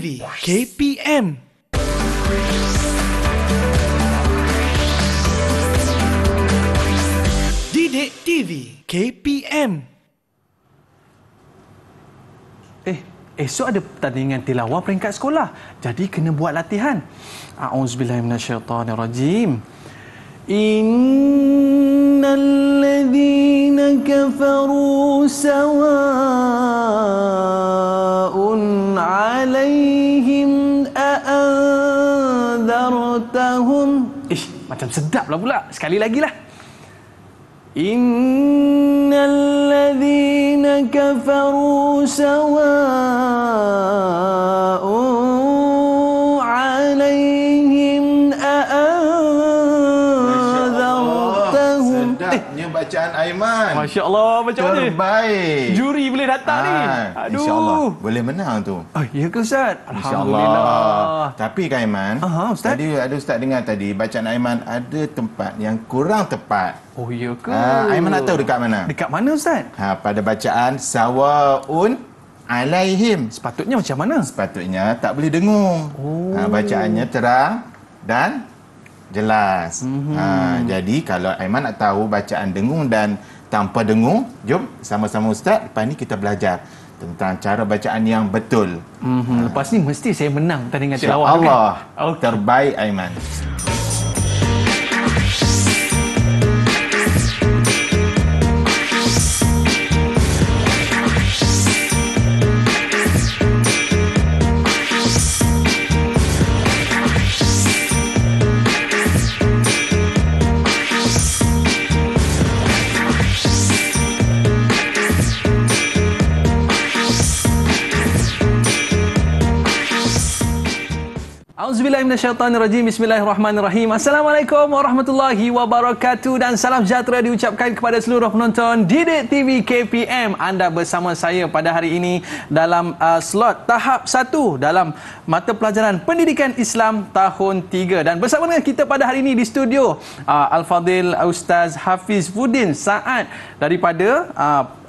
TV KPM. Didik TV KPM. Esok ada pertandingan tilawah peringkat sekolah. Jadi kena buat latihan. A'udzubillahi minasyaitonirrajim. Innal ladzina kafaru sawa'un 'alaihim a'anzartahum. Macam sedap lah pula. Sekali lagi lah. Innal ladzina kafaru sawa'un 'alaihim a'anzartahum. Sedapnya bacaan Aiman. Masya Allah, macam mana? Terbaik. Juri boleh datang ni. Aduh. InsyaAllah boleh menang tu. Oh, ya ke Ustaz? InsyaAllah. Tapi Kak Aiman, Ustaz? tadi ada Ustaz dengar tadi, bacaan Aiman ada tempat yang kurang tepat. Oh, ya ke? Aiman nak tahu dekat mana? Dekat mana Ustaz? Pada bacaan sawa'un alaihim. Sepatutnya macam mana? Sepatutnya tak boleh dengung. Bacaannya terang dan jelas. Jadi kalau Aiman nak tahu bacaan dengung dan tanpa dengung, jom sama-sama Ustaz. Lepas ni kita belajar tentang cara bacaan yang betul. Lepas ni mesti saya menang pertandingan tilawah. InsyaAllah. Kan? Okay. Terbaik Aiman. Auzubillahiminasyaitanirrajim. Bismillahirrahmanirrahim. Assalamualaikum warahmatullahi wabarakatuh dan salam sejahtera diucapkan kepada seluruh penonton Didik TV KPM. Anda bersama saya pada hari ini dalam slot tahap 1 dalam mata pelajaran Pendidikan Islam tahun 3. Dan bersama dengan kita pada hari ini di studio Al-Fadhil Ustaz Hafizuddin Saad daripada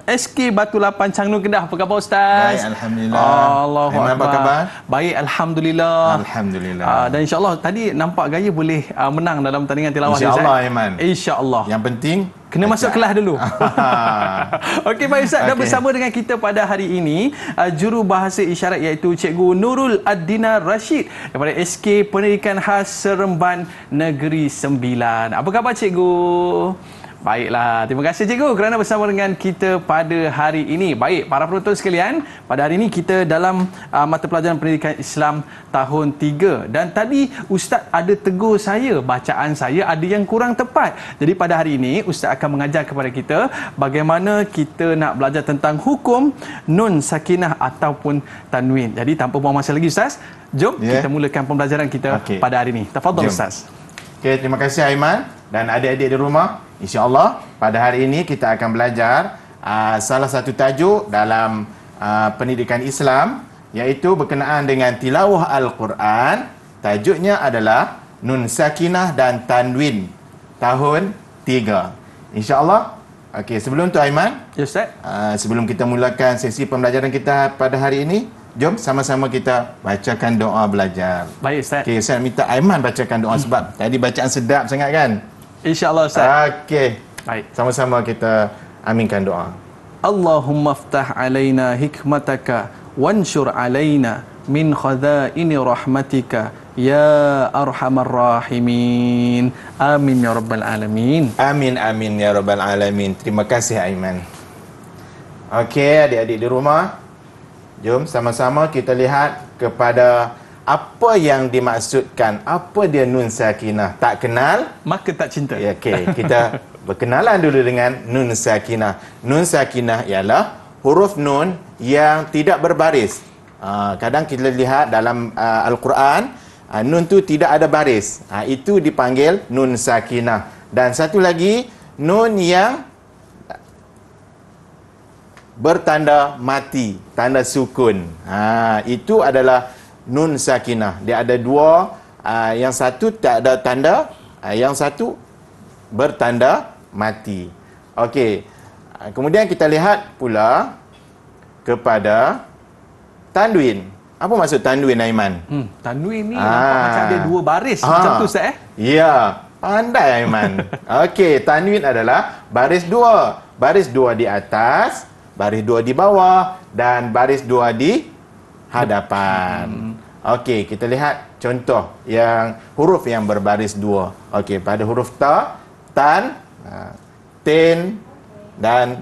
SK Batu Lapan Changnur Kedah. Apa khabar Ustaz? Baik, alhamdulillah. Allahuakbar. Apa khabar? Baik, alhamdulillah. Alhamdulillah. Dan insya-Allah tadi nampak gaya boleh menang dalam pertandingan tilawah ni. InsyaAllah Aiman. Insya-Allah. Yang penting kena masuk kelas dulu. Okey baik Ustaz, dan bersama dengan kita pada hari ini juru bahasa isyarat iaitu Cikgu Nurul Ad-Dinar Rashid daripada SK Pendidikan Khas Seremban Negeri Sembilan. Apa khabar Cikgu? Baiklah, terima kasih Cikgu kerana bersama dengan kita pada hari ini. Baik, para penonton sekalian, pada hari ini kita dalam mata pelajaran Pendidikan Islam tahun 3. Dan tadi Ustaz ada tegur saya, bacaan saya ada yang kurang tepat. Jadi pada hari ini Ustaz akan mengajar kepada kita bagaimana kita nak belajar tentang hukum nun sakinah ataupun tanwin. Jadi tanpa buang masa lagi Ustaz, jom kita mulakan pembelajaran kita pada hari ini. Tafadhal Ustaz. Okey, terima kasih Aiman dan adik-adik di rumah. InsyaAllah pada hari ini kita akan belajar salah satu tajuk dalam pendidikan Islam, iaitu berkenaan dengan tilawah Al-Quran. Tajuknya adalah Nun Sakinah dan Tanwin tahun 3. InsyaAllah. Okey, sebelum tu Aiman, ya Ustaz, sebelum kita mulakan sesi pembelajaran kita pada hari ini, jom sama-sama kita bacakan doa belajar. Baik Ustaz. Okey, saya minta Aiman bacakan doa sebab tadi bacaan sedap sangat kan? InsyaAllah Ustaz. Okey. Baik. Sama-sama kita aminkan doa. Allahumma ftah alaina hikmataka wanshur alaina min khadhaini rahmatika ya arhamar rahimin. Amin ya rabbal alamin. Amin amin ya rabbal alamin. Terima kasih Aiman. Okey, adik-adik di rumah, jom sama-sama kita lihat kepada apa yang dimaksudkan. Apa dia nun sakinah? Tak kenal maka tak cinta. Ya, okey, kita berkenalan dulu dengan nun sakinah. Nun sakinah ialah huruf nun yang tidak berbaris. Kadang kita lihat dalam Al-Quran, nun tu tidak ada baris. Itu dipanggil nun sakinah. Dan satu lagi, nun yang bertanda mati, tanda sukun. Itu adalah nun sakinah. Dia ada dua, yang satu tak ada tanda, yang satu bertanda mati. Okey. Kemudian kita lihat pula kepada tanwin. Apa maksud tanwin, Aiman? Tanwin ni nampak macam ada 2 baris macam tu Ustaz Ya, pandai Aiman. Okey, tanwin adalah baris 2. Baris 2 di atas, baris 2 di bawah dan baris 2 di hadapan. Okey, kita lihat contoh yang huruf yang berbaris 2. Okey, pada huruf ta, tan, tin dan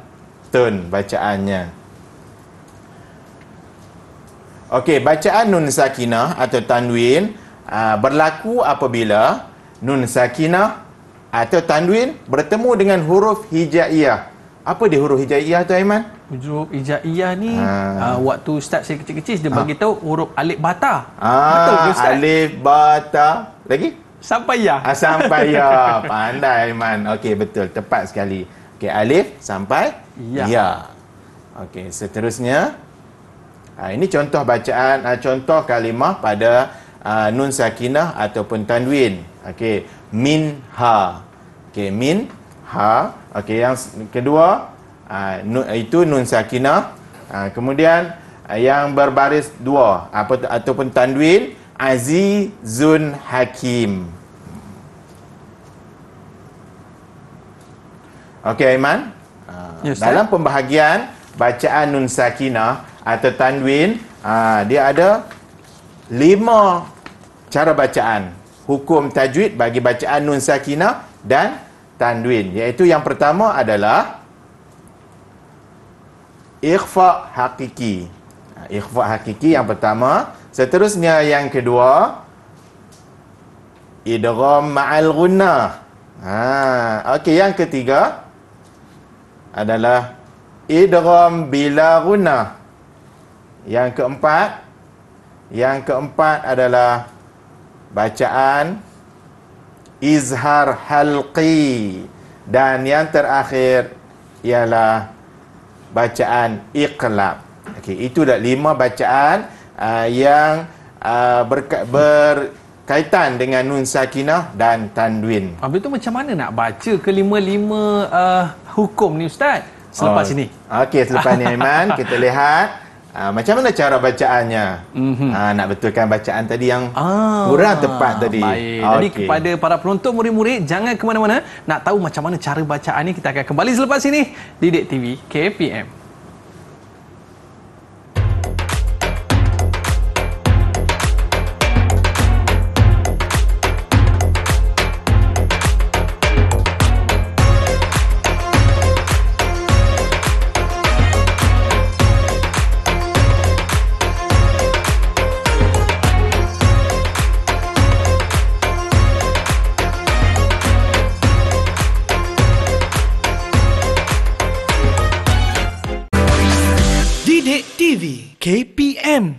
tun bacaannya. Okey, bacaan nun sakinah atau tanwin berlaku apabila nun sakinah atau tanwin bertemu dengan huruf hijaiyah. Apa dia huruf hijaiyah tu, Aiman? Huruf hijaiyah ni waktu Ustaz saya kecil-kecil dia bagi tahu huruf alif bata. Betul ke Ustaz? Alif bata. Lagi? Sampai ya. Sampai ya. Pandai, Aiman. Okey, betul. Tepat sekali. Okey, alif sampai ya. Okey, seterusnya ini contoh bacaan, contoh kalimah pada nun sakinah ataupun tanwin. Okey, minha. Okey, minha. Okey, yang kedua itu nun sakinah. Kemudian yang berbaris 2 ataupun tanwin, azizun hakim. Okey, Aiman. Dalam pembahagian bacaan nun sakinah atau tanwin, dia ada 5 cara bacaan hukum tajwid bagi bacaan nun sakinah dan tanwin, iaitu yang pertama adalah ikhfa hakiki. Ikhfa hakiki yang pertama. Seterusnya yang kedua, idgham ma'al gunnah. Okey, yang ketiga adalah idgham bila gunnah. Yang keempat adalah bacaan izhar halqi, dan yang terakhir ialah bacaan iqlab. Okey, itu dah 5 bacaan yang berkaitan dengan nun sakinah dan tanwin. Habis tu macam mana nak baca kelima-lima hukum ni Ustaz selepas ini? Okey, selepas ni Aiman kita lihat macam mana cara bacaannya. Nak betulkan bacaan tadi yang kurang tepat tadi. Baik. Jadi kepada para penonton, murid-murid, jangan ke mana-mana. Nak tahu macam mana cara bacaan ni, kita akan kembali selepas ini di Didik TV KPM. TV KPM.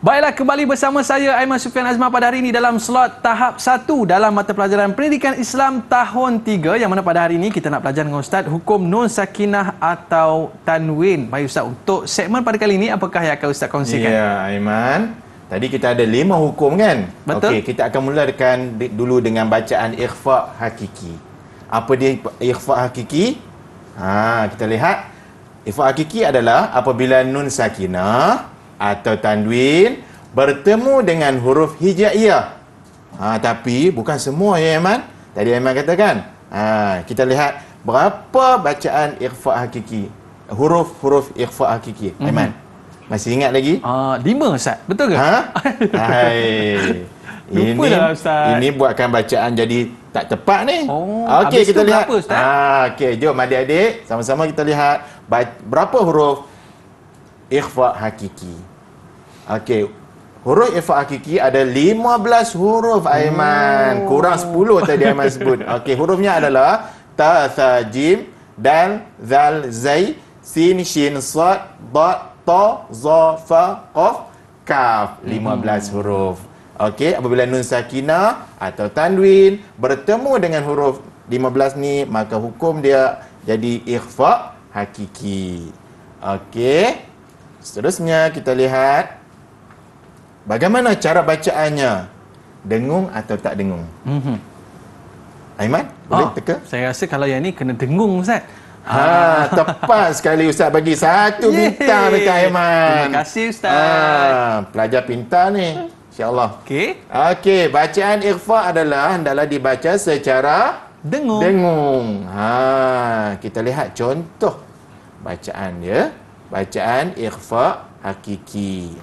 Baiklah, kembali bersama saya Aiman Sufian Azman pada hari ini dalam slot tahap 1 dalam mata pelajaran Pendidikan Islam tahun 3, yang mana pada hari ini kita nak belajar dengan Ustaz hukum nun sakinah atau tanwin. Baik Ustaz, untuk segmen pada kali ini apakah yang akan Ustaz kongsikan? Ya, Aiman. Tadi kita ada 5 hukum kan? Betul. Okey, kita akan mulakan dulu dengan bacaan ikhfa hakiki. Apa dia ikhfa hakiki? Kita lihat. Ikhfa hakiki adalah apabila nun sakinah atau tanwin bertemu dengan huruf hijaiyah. Tapi bukan semua ya Aiman. Tadi Aiman katakan. Kita lihat berapa bacaan ikhfa hakiki. Huruf-huruf ikhfa hakiki. Aiman, masih ingat lagi? 5 Ustaz. Betul ke? Lupa dah Ustaz. Ini buatkan bacaan jadi tak tepat ni. Okey, kita lihat. Berapa, Ustaz? Okey, jom adik-adik sama-sama kita lihat berapa huruf ikhfa hakiki. Okey, huruf ikhfa hakiki ada 15 huruf Aiman. Kurang 10 tadi Aiman sebut. Okey, hurufnya adalah ta, tha, jim, dal, zal, zai, sin, shin, sad, da, ta, za, fa, qaf, kaf. 15 huruf. Okey, apabila nun sakinah atau tanwin bertemu dengan huruf 15 ni, maka hukum dia jadi ikhfa hakiki. Okey. Seterusnya kita lihat bagaimana cara bacaannya. Dengung atau tak dengung? Aiman, boleh teka? Saya rasa kalau yang ni kena dengung Ustaz. Tepat sekali Ustaz bagi satu bintang dekat Aiman. Terima kasih Ustaz. Pelajar pintar ni. InsyaAllah. Okey. Okey, bacaan ikhfa adalah hendaklah dibaca secara Dengung. dengung. Kita lihat contoh bacaan dia. Bacaan ikhfa hakiki.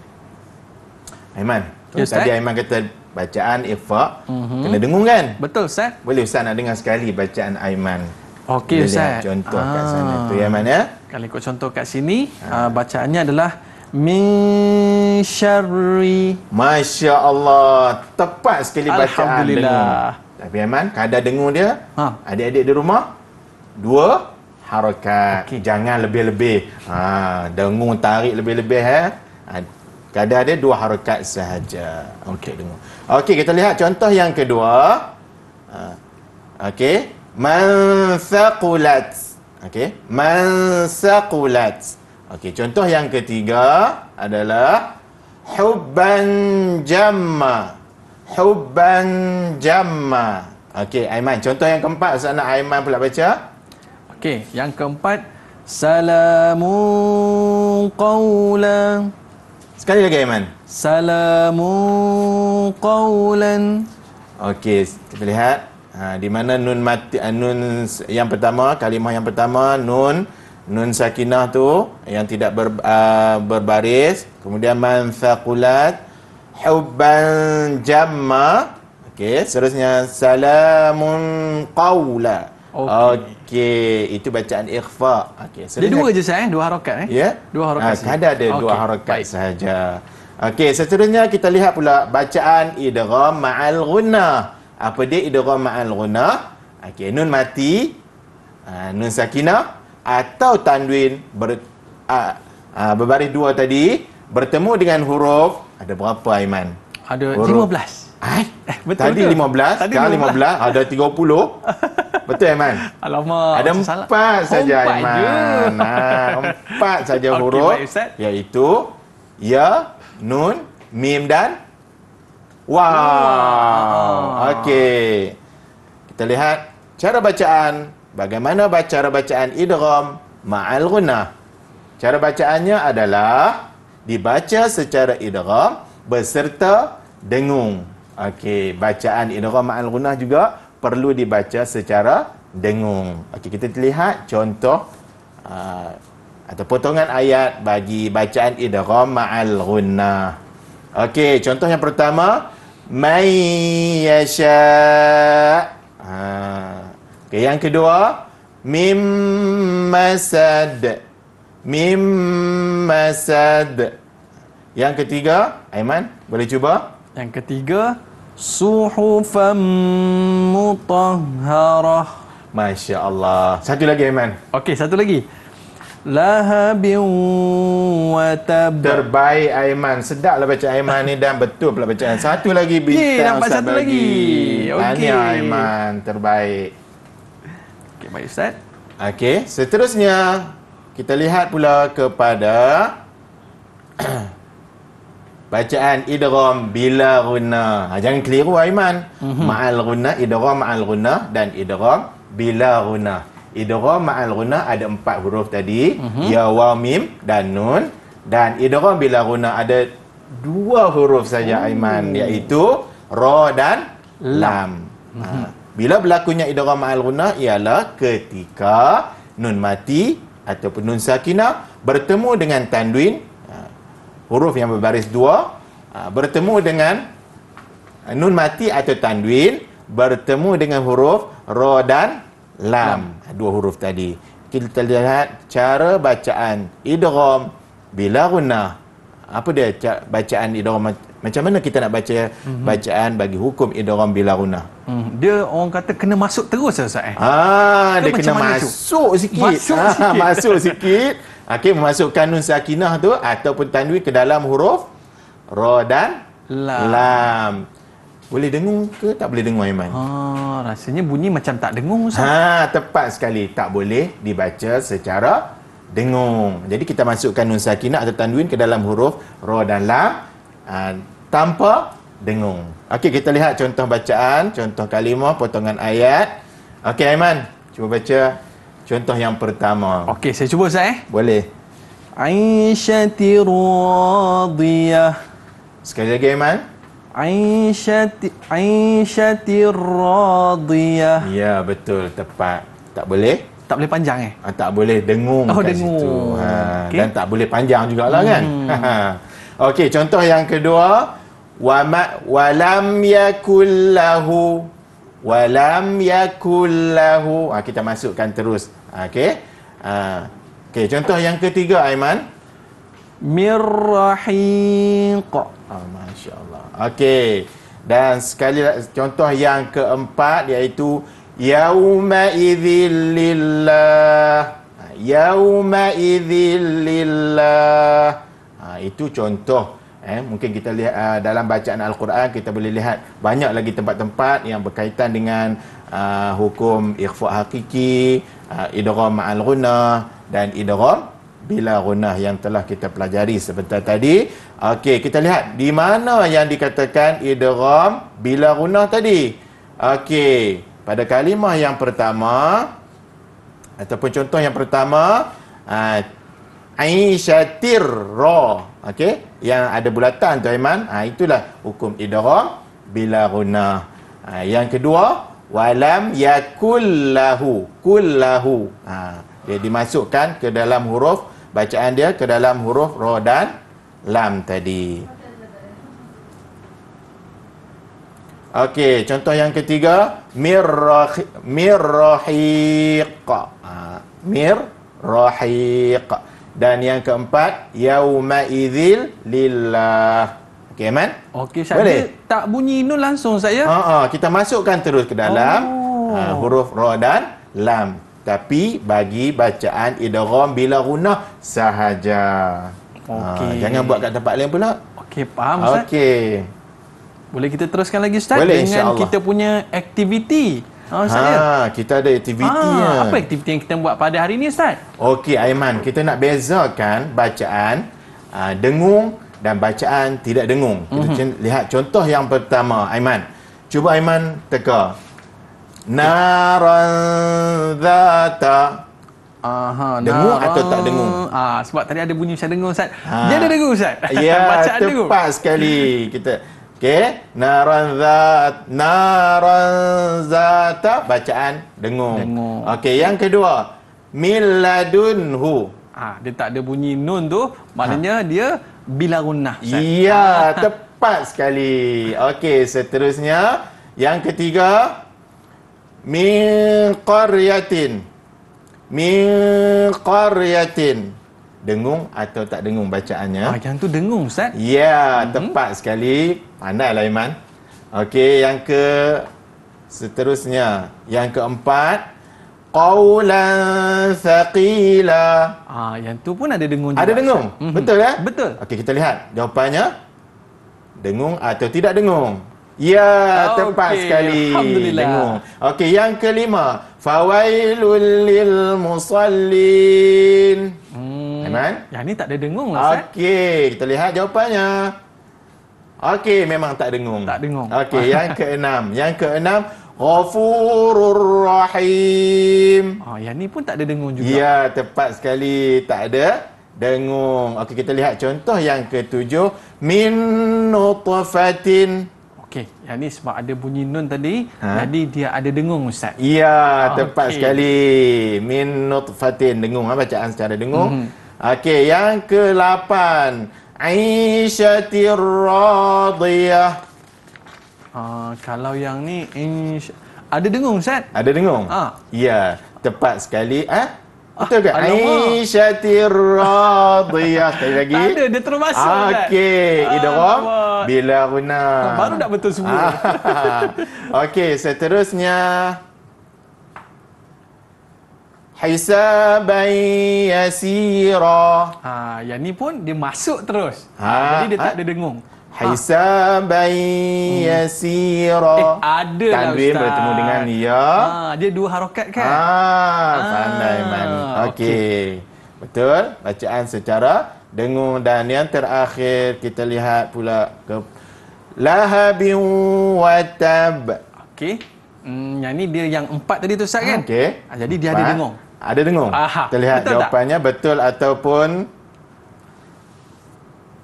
Aiman, Ya, Ustaz. tadi Aiman kata bacaan ikhfa kena dengung kan? Betul Ustaz. Boleh Ustaz nak dengar sekali bacaan Aiman. Okey Boleh lihat Ustaz. contoh kat sana tu Aiman ya. Kalau ikut contoh kat sini, bacaannya adalah min syarri. Masya Allah, tepat sekali bacaan dengung. Alhamdulillah. Tapi Aiman, kadar dengung dia, adik-adik di rumah, 2 harakat. Okey. Jangan lebih-lebih. Dengung tarik lebih-lebih kadar dia 2 harakat sahaja. Okey, dengung. Okey, kita lihat contoh yang kedua. Okey, man thaqulat. Okey, man thaqulat. Okey, contoh yang ketiga adalah hubban jamma. Hubban jamma. Okey, Aiman, contoh yang keempat Ustaz nak Aiman pula baca. Okey, yang keempat, salamun qawlan. Sekali lagi Aiman. Salamun qawlan. Okey, kita lihat di mana nun mati, nun yang pertama, kalimah yang pertama nun sakinah tu yang tidak berbaris, kemudian man thaqulat, hubban jamma. Okey, seterusnya salamun qawla. Okey, itu bacaan ikhfa. Okey, Dia 2 je Ustaz 2 harakat Ya? 2 harakat. Kadar ada 2 Okey, harakat baik. sahaja. Okey, seterusnya kita lihat pula bacaan idgham ma'al ghunnah. Apa dia idgham ma'al ghunnah? Okey, nun mati, nun sakinah atau tanwin berbaris 2 tadi bertemu dengan huruf ada berapa Aiman? Ada Huruf. 15. Betul Tadi ke? 15, Tadi sekarang 15. 15, ada 30. Betul Aiman? Alamak. Ada macam salah. 4 saja Empat Aiman. je. 4 saja Okey, huruf, baik, Ustaz. iaitu ya, nun, mim dan waw. Okey. Kita lihat cara bacaan. Bagaimana cara bacaan idgham ma'al ghunnah? Cara bacaannya adalah dibaca secara idgham beserta dengung. Okey, bacaan idgham ma'al ghunnah juga perlu dibaca secara dengung. Okey, kita lihat contoh atau potongan ayat bagi bacaan idgham ma'al ghunnah. Okey, contoh yang pertama, may yasha. Okey, yang kedua, mim masad. Mim masad. Yang ketiga, Aiman, boleh cuba? Yang ketiga, suhufan mutahharah. Masya Allah. Satu lagi Aiman. Okey, satu lagi. Lahabin wa tab. Terbaik Aiman. Sedaplah baca Aiman ni dan betul pula bacaan. Satu lagi bintang dapat Ustaz satu bagi. lagi. Okey. Tahniah Aiman, terbaik. Okey, baik Ustaz. Okey, seterusnya kita lihat pula kepada bacaan idgham bila ghunnah. Jangan keliru Aiman. Ma'al ghunnah, idgham ma'al ghunnah dan idgham bila ghunnah. Idgham ma'al ghunnah ada 4 huruf tadi, ya, waw, mim dan nun. Dan idgham bila ghunnah ada 2 huruf saja Aiman, iaitu ra dan lam. Bila berlakunya idgham ma'al ghunnah ialah ketika nun mati ataupun nun sakinah bertemu dengan tanwin, huruf yang berbaris 2, bertemu dengan nun mati atau tanwin bertemu dengan huruf ra dan lam. 2 huruf tadi. Kita lihat cara bacaan idgham bila ghunnah. Apa dia bacaan idgham? Macam mana kita nak baca bacaan bagi hukum idgham bila ghunnah? Dia orang kata kena masuk terus Ustaz Dia Ke kena macam mana tu? masuk sikit. Masuk sikit. Masuk sikit. Okey, memasukkan nun sakinah tu ataupun tanwin ke dalam huruf ra dan lam. Boleh dengung ke tak boleh dengung Aiman? Rasanya bunyi macam tak dengung Ustaz. Tepat sekali. Tak boleh dibaca secara dengung. Jadi kita masukkan nun sakinah atau tanwin ke dalam huruf ra dan lam tanpa dengung. Okey, kita lihat contoh bacaan, contoh kalimah, potongan ayat. Okey Aiman, cuba baca Contoh yang pertama. Okey, saya cuba Ustaz Boleh. Aisyati radiyah. Sekali lagi Aiman. Aisyati radiyah. Ya, betul, tepat. Tak boleh? Tak boleh panjang Tak boleh dengung kat dengung. situ. Okey. Dan tak boleh panjang jugalah kan. Okey, contoh yang kedua, walam yakullahu. Walam yakullahu. Kita masukkan terus. Okey. Okey, contoh yang ketiga Aiman. Mirrahiq. Masya-Allah. Okey. Dan sekali contoh yang keempat iaitu yauma idzil lillah. Yauma idzil lillah. Itu contoh. Mungkin kita lihat dalam bacaan Al-Quran, kita boleh lihat banyak lagi tempat-tempat yang berkaitan dengan hukum ikhfa hakiki, idgham ma'al ghunnah dan idgham bila ghunnah yang telah kita pelajari sebentar tadi. Okey, kita lihat di mana yang dikatakan idgham bila ghunnah tadi. Okey, pada kalimah yang pertama ataupun contoh yang pertama, Aisyatir ra. Okey, yang ada bulatan tu Aiman, itulah hukum idgham bila ghunnah. Yang kedua, walam yakullahu. Kullahu. Dia dimasukkan ke dalam huruf bacaan dia, ke dalam huruf ra dan lam tadi. Okey, contoh yang ketiga, mirrahiq. Mirrahiq. Dan yang keempat, yauma idzil lillah. Okey, Aiman? Okey, saya tak bunyi nun langsung saya. Kita masukkan terus ke dalam huruf ra dan lam. Tapi bagi bacaan idgham bila ghunnah sahaja. Okey. Jangan buat kat tempat lain pula. Okey, faham Ustaz. Okey. Boleh kita teruskan lagi Ustaz Boleh, dengan kita punya aktiviti. Kita ada aktiviti. Apa aktiviti yang kita buat pada hari ini Ustaz? Okey Aiman, kita nak bezakan bacaan dengung dan bacaan tidak dengung. Kita lihat contoh yang pertama Aiman. Cuba Aiman teka. Naran zata. Dengung atau tak dengung? Sebab tadi ada bunyi macam dengung Ustaz. Dia ada dengung Ustaz. Ya, Bacaan dengung. tepat sekali. Okey, naran zata bacaan dengung. Okey, yang kedua, milladunhu. Dia tak ada bunyi nun tu, maknanya dia bila ghunnah. Ya, tepat sekali. Okey, seterusnya yang ketiga, min qaryatin. Dengung atau tak dengung bacaannya? Yang tu dengung Ustaz. Ya, tepat sekali. Pandailah Iman. Okey, seterusnya. Yang keempat, qawlan thaqila. Yang tu pun ada dengung juga. Ada dengung? Betul ya? Betul. Okey, kita lihat jawapannya. Dengung atau tidak dengung? Ya, tepat sekali. Alhamdulillah. Dengung. Okey, yang kelima, fawailul lil musallin. Aiman? Yang ni tak ada dengung lah Ustaz. Okey, kita lihat jawapannya. Okey, memang tak dengung. Tak dengung. Okey, yang keenam. Yang keenam, Ghafurur Rahim. Yang ni pun tak ada dengung juga. Ya, tepat sekali. Tak ada dengung. Okey, kita lihat contoh yang ketujuh, min nutfatin. Okey, yang ni sebab ada bunyi nun tadi, jadi dia ada dengung Ustaz. Ya, tepat sekali. Min nutfatin, dengung bacaan secara dengung. Okey, yang ke-8, Aisyatir radiyah. Kalau yang ni ada dengung Ustaz? Ada dengung? Ya, tepat sekali. Betul ke? Aisyatir radiyah. Sekali lagi. Tak ada, dia terus masuk Ustaz. Okey, idgham bila ghunnah. Baru nak betul semua. Okey, seterusnya, hisaban yasira. Yang ni pun dia masuk terus. Jadi dia tak ada dengung. Hisaban yasira. Ada lah tanwin Ustaz. bertemu dengan ya. Dia dua harakat kan? Pandai man. Okey. Betul, bacaan secara dengung. Dan yang terakhir kita lihat pula ke lahabin wa tab. Okey. Yang ni dia yang 4 tadi tu Ustaz kan? Okey. Jadi dia ada dengung. Ada dengung? Aha, Kita lihat betul tak? jawapannya betul ataupun...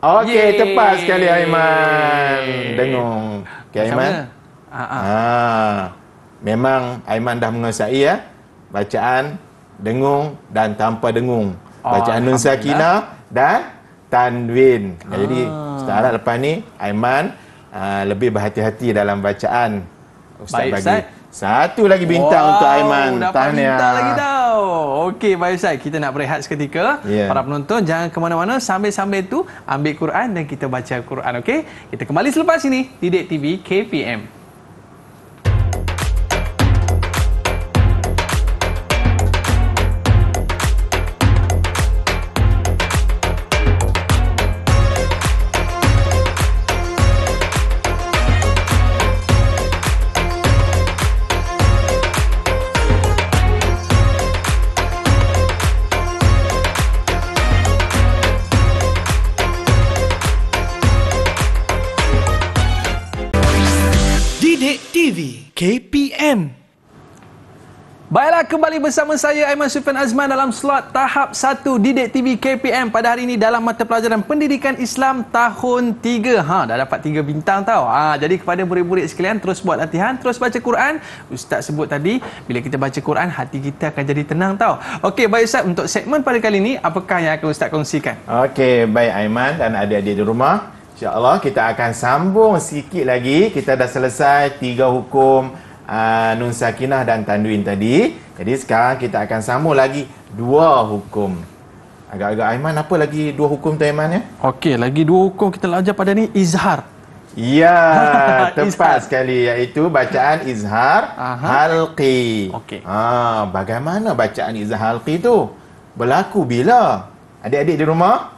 Okey, Yeay. tepat sekali Aiman. Dengung. Okey, Macam Aiman. mana? Memang Aiman dah menguasai ya. Bacaan dengung dan tanpa dengung. Bacaan nun sakinah dan tanwin. Jadi Ustaz harap lepas ni Aiman lebih berhati-hati dalam bacaan. Ustaz Baik, bagi Ustaz. satu lagi bintang untuk Aiman. Dapat bintang lagi tau. Okey, baik Ustaz. Kita nak berehat seketika. Ya. Para penonton jangan ke mana-mana. Sambil-sambil tu ambil Quran dan kita baca Quran. Okey? Kita kembali selepas ini. Didik TV KPM. Didik TV KPM. Baiklah, kembali bersama saya Aiman Sufian Azman dalam slot tahap 1 Didik TV KPM pada hari ini dalam mata pelajaran Pendidikan Islam tahun 3. Dah dapat 3 bintang tau. Jadi kepada murid-murid sekalian, terus buat latihan, terus baca Quran. Ustaz sebut tadi, bila kita baca Quran, hati kita akan jadi tenang tau. Okey, baik Ustaz, untuk segmen pada kali ini, apakah yang akan Ustaz kongsikan? Okey, baik Aiman dan adik-adik di rumah. InsyaAllah kita akan sambung sikit lagi. Kita dah selesai 3 hukum nun sakinah dan tanwin tadi. Jadi sekarang kita akan sambung lagi 2 hukum. Agak-agak Aiman, apa lagi 2 hukum tu Aiman ya? Okey, lagi 2 hukum kita belajar pada ni, izhar. Ya, tepat Izhar. sekali, iaitu bacaan izhar halqi. Okey. Bagaimana bacaan izhar halqi tu? Berlaku bila? Adik-adik di rumah?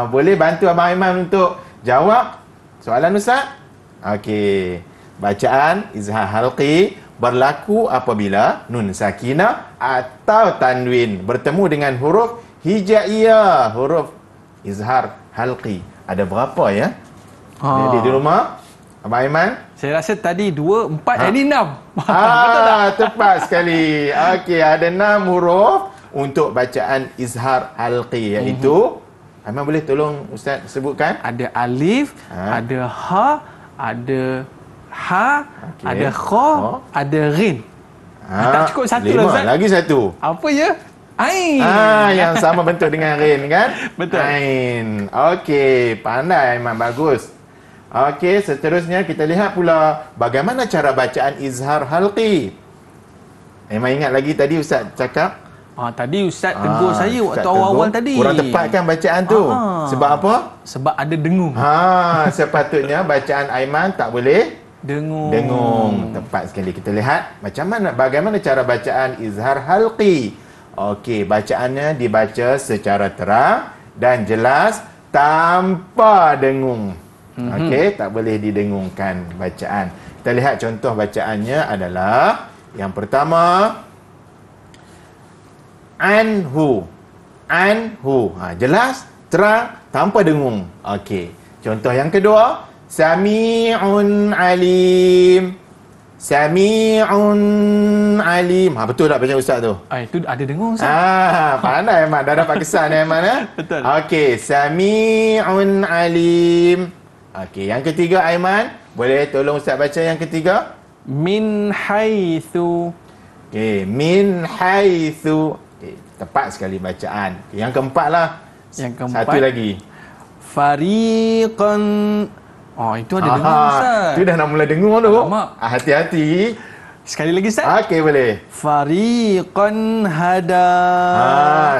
Boleh bantu Abang Aiman untuk jawab soalan Ustaz? Okey. Bacaan izhar halqi berlaku apabila nun sakinah atau tanwin bertemu dengan huruf hijaiyah, huruf izhar halqi. Ada berapa ya? Adik-adik di rumah? Abang Aiman? Saya rasa tadi 2, 4, ini 6. Tepat sekali. Okey, ada 6 huruf untuk bacaan izhar halqi, iaitu Aiman boleh tolong Ustaz sebutkan? Ada alif, ada ha, ada ha, Okey. ada kha, ada rin. Tak cukup satu 5. lah, Ustaz. Lagi satu. Apa ya? Ain. Yang sama bentuk dengan rin kan? Betul. Ain. Okey, pandai Aiman, bagus. Okey, seterusnya kita lihat pula bagaimana cara bacaan izhar halqi. Aiman ingat lagi tadi Ustaz cakap? Tadi Ustaz tegur saya Ustaz waktu awal-awal tegur. tadi. Kurang tepat kan bacaan tu? Sebab apa? Sebab ada dengung. Sepatutnya bacaan Aiman tak boleh Dengung. dengung. Tepat sekali. Kita lihat bagaimana cara bacaan izhar halqi. Okey, bacaannya dibaca secara terang dan jelas tanpa dengung. Okey, tak boleh didengungkan bacaan. Kita lihat contoh bacaannya adalah yang pertama anhu. Jelas, terang, tanpa dengung. Okey. Contoh yang kedua, sami'un alim. Sami'un alim. Betul tak baca Ustaz tu? Itu ada dengung, Ustaz. Pandai Aiman. Dah dapat kesan Aiman ya? Betul. Okey, sami'un alim. Okey, yang ketiga Aiman, boleh tolong Ustaz baca yang ketiga? Min haitsu. Okey, min haitsu. Okay, tepat sekali bacaan. Okay, yang keempat lah. Yang keempat. Satu lagi. Fariqan. Itu ada dengung, Ustaz. Itu dah nak mula dengung tu. Alamak. Hati-hati. Sekali lagi, Ustaz. Okey, boleh. Fariqan hada.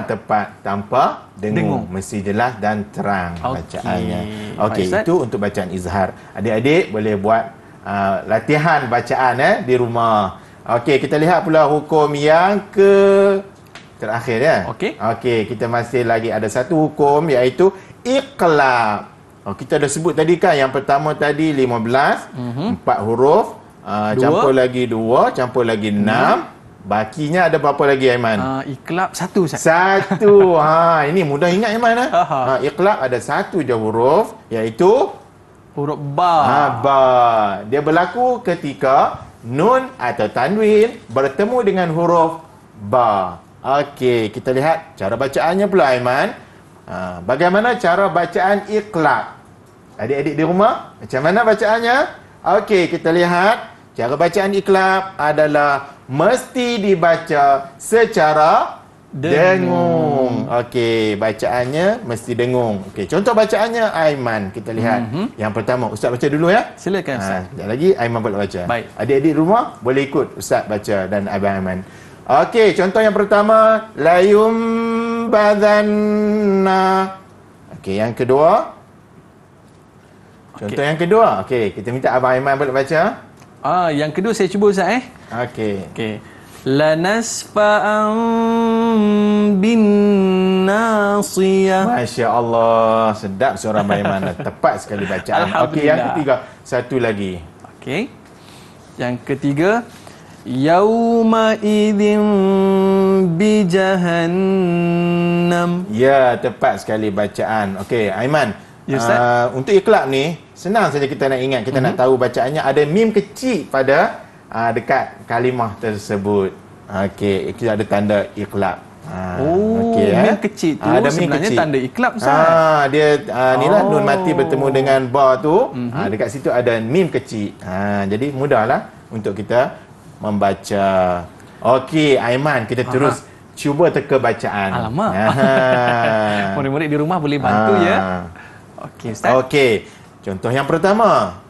Tepat. Tanpa dengung. Dengung. Mesti jelas dan terang bacaannya. Okey, Baik, Ustaz. itu untuk bacaan izhar. Adik-adik boleh buat latihan bacaan di rumah. Okey, kita lihat pula hukum yang terakhir ya. Okey, kita masih lagi ada satu hukum iaitu iqlab. Kita dah sebut tadi kan, yang pertama tadi 15, 4 huruf, campur lagi 2, campur lagi 6. Bakinya ada berapa lagi Aiman? Iqlab 1, Ustaz. 1. Ini mudah ingat Aiman. Iqlab ada 1 je huruf iaitu huruf ba. Ba. Dia berlaku ketika nun atau tanwin bertemu dengan huruf ba. Okey, kita lihat cara bacaannya pula Aiman. Bagaimana cara bacaan iqlab? Adik-adik di rumah, macam mana bacaannya? Okey, kita lihat. Cara bacaan iqlab adalah mesti dibaca secara dengung. Okey, bacaannya mesti dengung. Okey, contoh bacaannya Aiman. Kita lihat. Yang pertama, Ustaz baca dulu ya. Silakan Ustaz. Sekejap lagi Aiman pula baca. Baik. Adik-adik di rumah boleh ikut Ustaz baca dan Abang Aiman. Okey, contoh yang pertama, layum badanna. Okey, yang kedua. Contoh yang kedua. Okey, kita minta Abang Aiman pula baca. Yang kedua saya cuba Ustaz Okey. Okey. Lanasfa'an bin nasiyah. Masya Allah, sedap suara Abang Aiman. Tepat sekali bacaan. Okey, yang ketiga. Satu lagi. Okey. Yang ketiga, yauma idzin bi jahannam. Ya, tepat sekali bacaan. Okey, Aiman. Ya, Ustaz. Untuk iqlab ni, senang saja kita nak ingat. Kita nak tahu bacaannya. Ada mim kecil pada dekat kalimah tersebut. Okey, kita ada tanda iqlab. Mim kecil tu ada sebenarnya tanda iqlab Ustaz. Dia inilah nun mati bertemu dengan ba tu. Dekat situ ada mim kecil. Jadi mudahlah untuk kita membaca. Okey, Aiman, kita terus cuba teka bacaan. Alamak. Murid-murid di rumah boleh bantu ya. Okey Ustaz. Okey. Contoh yang pertama.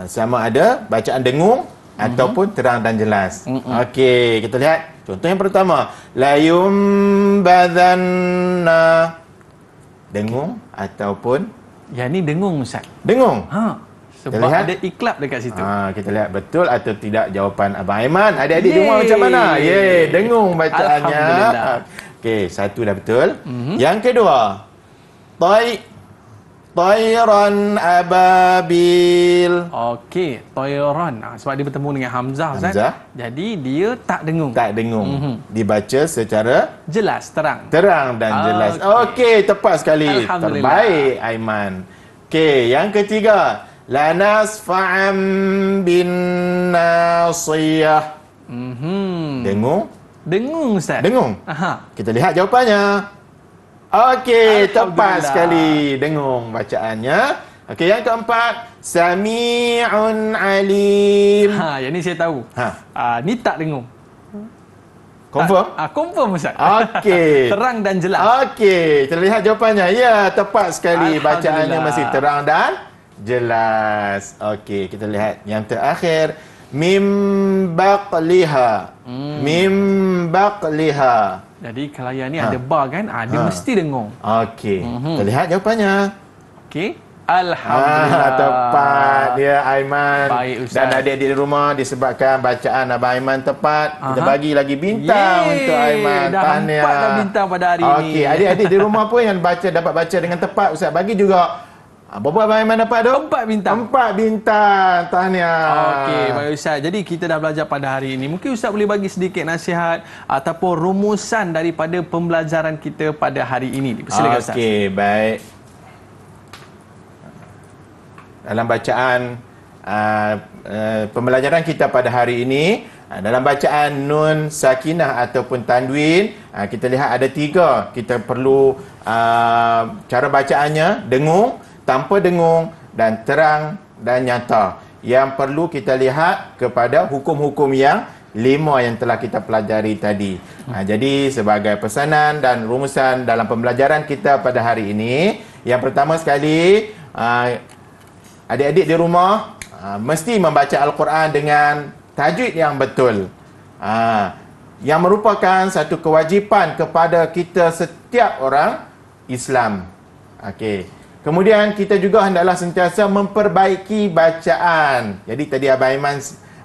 Sama ada bacaan dengung ataupun terang dan jelas. Okey, kita lihat. Contoh yang pertama. Layum badanna. Dengung ataupun Yang ni dengung Ustaz. dengung. Sebab ada iqlab dekat situ. Kita lihat betul atau tidak jawapan Abang Aiman. Adik-adik di rumah macam mana? Dengung bacaannya. Alhamdulillah. Okey, satu dah betul. Yang kedua. Tayran ababil. Okey, toyron. Sebab dia bertemu dengan hamzah Ustaz. Hamzah. Jadi dia tak dengung. Tak dengung. Dibaca secara Jelas, terang. terang dan jelas. Okey, tepat sekali. Alhamdulillah. Terbaik Aiman. Okey, yang ketiga. Lanasfa'am bin nasiyah. Dengung? Dengung Ustaz. Dengung. Kita lihat jawapannya. Okey, tepat sekali. Dengung bacaannya. Okey, yang keempat. Sami'un alim. Yang ni saya tahu. Ni tak dengung. Confirm? Confirm Ustaz. Okey. Terang dan jelas. Okey, kita lihat jawapannya. Ya, tepat sekali. Bacaannya masih terang dan jelas. Okey, kita lihat yang terakhir. Mim baqliha. Mim baqliha. Jadi kalau yang ni ada ba kan, dia mesti dengung. Okey, kita lihat jawapannya. Okey. Alhamdulillah. Tepat dia Aiman. Baik Ustaz. Dan adik-adik di rumah, disebabkan bacaan Abang Aiman tepat, kita bagi lagi bintang untuk Aiman. Dah 4 dah bintang pada hari ini. Okey, adik-adik di rumah pun yang dapat baca dengan tepat, Ustaz bagi juga. Berapa Abang Aiman dapat tu? 4 bintang. 4 bintang. Tahniah. Okey, baik Ustaz. Jadi kita dah belajar pada hari ini. Mungkin Ustaz boleh bagi sedikit nasihat ataupun rumusan daripada pembelajaran kita pada hari ini. Silakan Ustaz. Okey, baik. Dalam bacaan pembelajaran kita pada hari ini, dalam bacaan nun sakinah ataupun tanwin, kita lihat ada 3. Kita perlu cara bacaannya dengung, tanpa dengung dan terang dan nyata. Yang perlu kita lihat kepada hukum-hukum yang 5 yang telah kita pelajari tadi. Jadi sebagai pesanan dan rumusan dalam pembelajaran kita pada hari ini, yang pertama sekali, adik-adik di rumah mesti membaca Al-Quran dengan tajwid yang betul. Yang merupakan satu kewajipan kepada kita setiap orang Islam. Okey. Kemudian kita juga hendaklah sentiasa memperbaiki bacaan. Jadi tadi Abang Aiman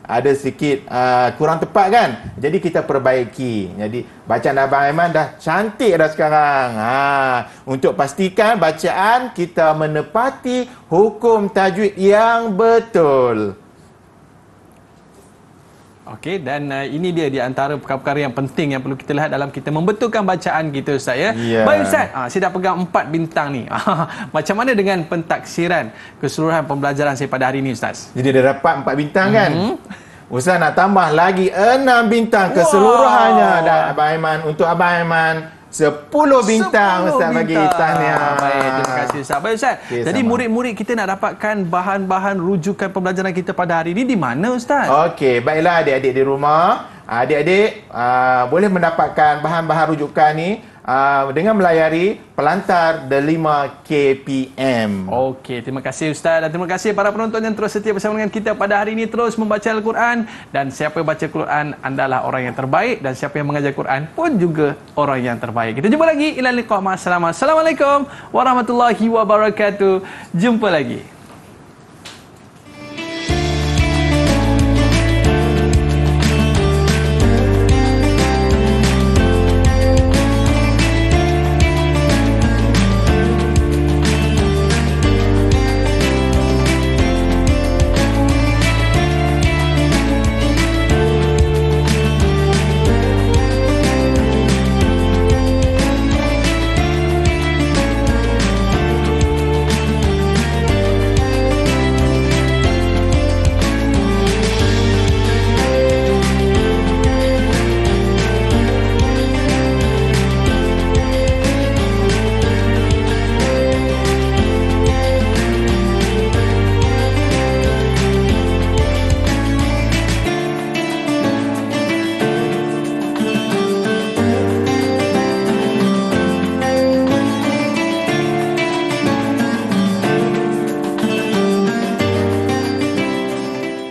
ada sedikit kurang tepat kan? Jadi kita perbaiki. Jadi bacaan Abang Aiman dah cantik dah sekarang. Untuk pastikan bacaan kita menepati hukum tajwid yang betul. Okey, dan ini dia di antara perkara-perkara yang penting yang perlu kita lihat dalam kita membetulkan bacaan kita Ustaz ya. Baik Ustaz, saya dah pegang 4 bintang ni. Macam mana dengan pentaksiran keseluruhan pembelajaran saya pada hari ini Ustaz? Jadi dah dapat 4 bintang kan? Ustaz nak tambah lagi 6 bintang keseluruhannya. Dan Abang Aiman. Untuk Abang Aiman 10 bintang 10 Ustaz bagi bintang. tahniah. Baik, terima kasih Ustaz. Baik Ustaz. Okey, Jadi sama. murid-murid kita nak dapatkan bahan-bahan rujukan pembelajaran kita pada hari ini di mana Ustaz? Okey, baiklah adik-adik di rumah. Adik-adik boleh mendapatkan bahan-bahan rujukan ni dengan melayari Pelantar Delima KPM. Okey, terima kasih Ustaz dan terima kasih para penonton yang terus setia bersama dengan kita pada hari ini terus membaca Al-Quran, dan siapa yang baca Quran adalah orang yang terbaik, dan siapa yang mengajar Quran pun juga orang yang terbaik. Kita jumpa lagi. Ilal liqa. Assalamualaikum warahmatullahi wabarakatuh. Jumpa lagi.